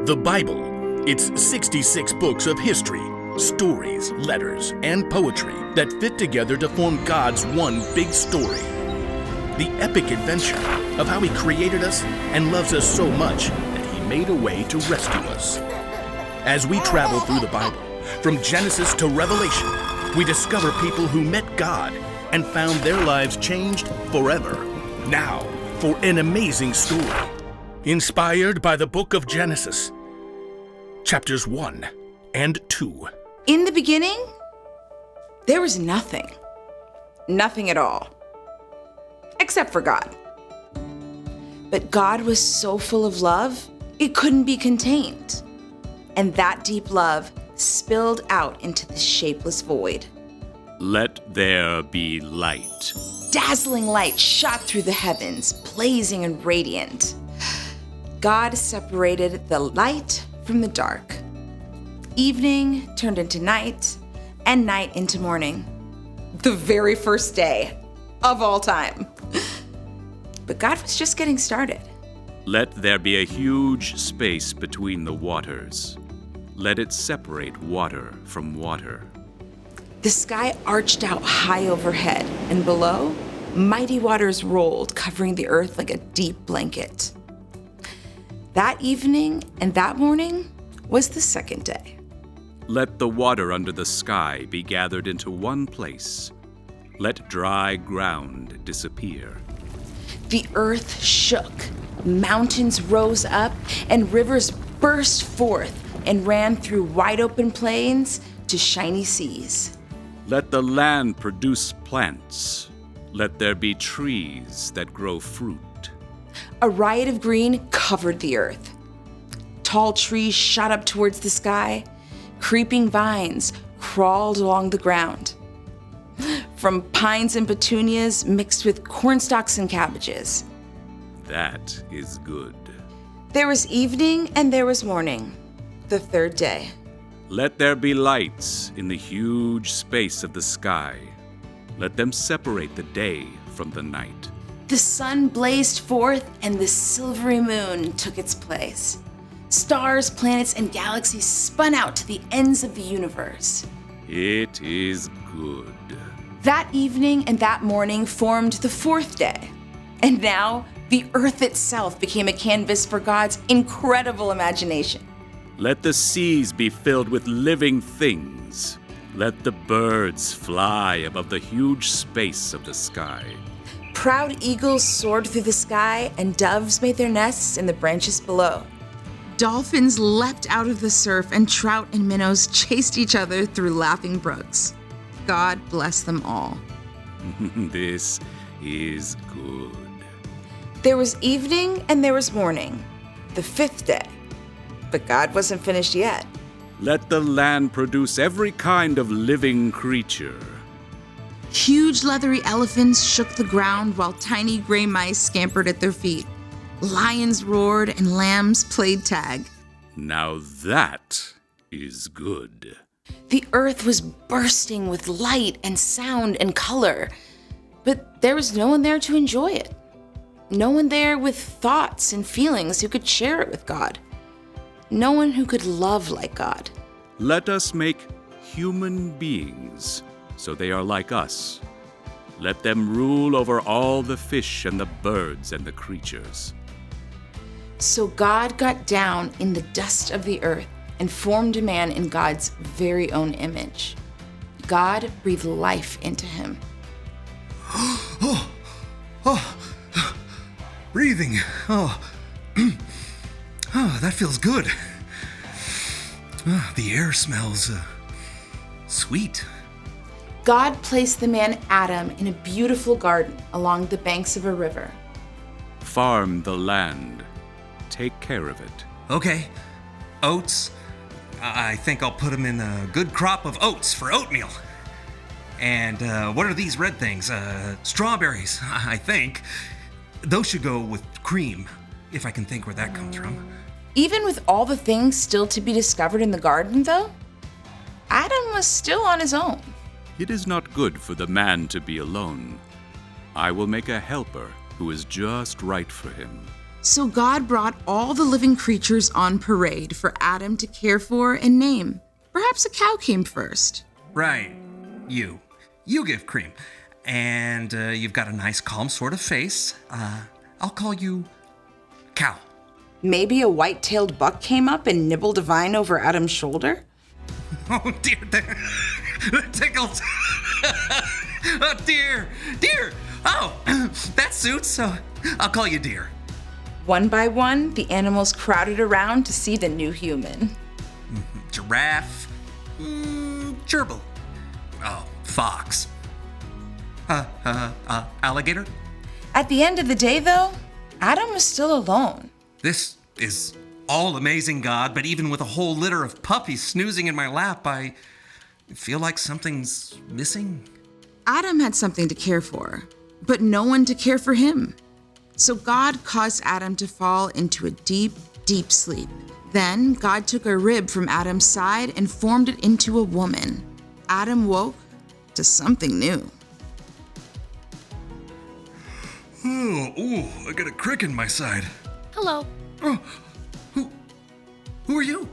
The Bible. It's 66 books of history, stories, letters, and poetry that fit together to form God's one big story. The epic adventure of how He created us and loves us so much that He made a way to rescue us. As we travel through the Bible, from Genesis to Revelation, we discover people who met God and found their lives changed forever. Now, for an amazing story, inspired by the book of Genesis, chapters 1 and 2. In the beginning, there was nothing. Nothing at all. Except for God. But God was so full of love, it couldn't be contained. And that deep love spilled out into the shapeless void. Let there be light. Dazzling light shot through the heavens, blazing and radiant. God separated the light from the dark. Evening turned into night, and night into morning. The very first day of all time. But God was just getting started. Let there be a huge space between the waters. Let it separate water from water. The sky arched out high overhead, and below, mighty waters rolled, covering the earth like a deep blanket. That evening and that morning was the second day. Let the water under the sky be gathered into one place. Let dry ground disappear. The earth shook, mountains rose up, and rivers burst forth and ran through wide open plains to shiny seas. Let the land produce plants. Let there be trees that grow fruit. A riot of green covered the earth. Tall trees shot up towards the sky. Creeping vines crawled along the ground. From pines and petunias mixed with cornstalks and cabbages. That is good. There was evening and there was morning, the third day. Let there be lights in the huge space of the sky. Let them separate the day from the night. The sun blazed forth and the silvery moon took its place. Stars, planets, and galaxies spun out to the ends of the universe. It is good. That evening and that morning formed the fourth day. And now, the earth itself became a canvas for God's incredible imagination. Let the seas be filled with living things. Let the birds fly above the huge space of the sky. Proud eagles soared through the sky, and doves made their nests in the branches below. Dolphins leapt out of the surf, and trout and minnows chased each other through laughing brooks. God bless them all. This is good. There was evening and there was morning, the fifth day. But God wasn't finished yet. Let the land produce every kind of living creature. Huge leathery elephants shook the ground while tiny gray mice scampered at their feet. Lions roared and lambs played tag. Now that is good. The earth was bursting with light and sound and color, but there was no one there to enjoy it. No one there with thoughts and feelings who could share it with God. No one who could love like God. Let us make human beings so they are like us. Let them rule over all the fish and the birds and the creatures. So God got down in the dust of the earth and formed a man in God's very own image. God breathed life into him. Breathing. That feels good. The air smells sweet. God placed the man Adam in a beautiful garden along the banks of a river. Farm the land. Take care of it. Okay. Oats. I think I'll put them in a good crop of oats for oatmeal. And what are these red things? Strawberries, I think. Those should go with cream, if I can think where that comes from. Even with all the things still to be discovered in the garden, though, Adam was still on his own. It is not good for the man to be alone. I will make a helper who is just right for him. So God brought all the living creatures on parade for Adam to care for and name. Perhaps a cow came first. Right. You. You give cream. And you've got a nice, calm sort of face. I'll call you Cow. Maybe a white-tailed buck came up and nibbled a vine over Adam's shoulder? Oh, dear. That tickles. Oh, dear. Dear. Oh, that suits. So I'll call you Deer. One by one, the animals crowded around to see the new human. Giraffe. Gerbil. Oh, fox. Alligator. At the end of the day, though, Adam was still alone. This is all amazing, God, but even with a whole litter of puppies snoozing in my lap, I feel like something's missing. Adam had something to care for, but no one to care for him. So God caused Adam to fall into a deep, deep sleep. Then God took a rib from Adam's side and formed it into a woman. Adam woke to something new. Oh, I got a crick in my side. Hello. Oh, who are you?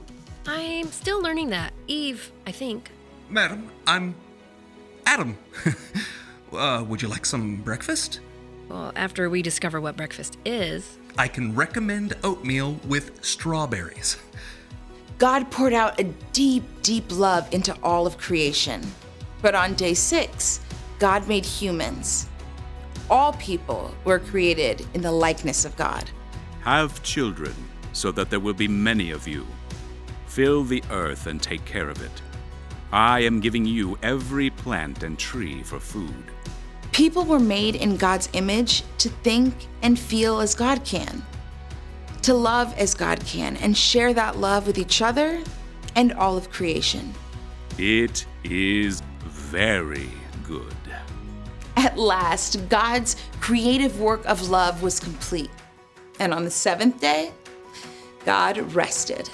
I'm still learning that. Eve, I think. Madam, I'm Adam. Would you like some breakfast? Well, after we discover what breakfast is. I can recommend oatmeal with strawberries. God poured out a deep, deep love into all of creation. But on day 6, God made humans. All people were created in the likeness of God. Have children, so that there will be many of you. Fill the earth and take care of it. I am giving you every plant and tree for food. People were made in God's image to think and feel as God can, to love as God can, and share that love with each other and all of creation. It is very good. At last, God's creative work of love was complete. And on the 7th day, God rested.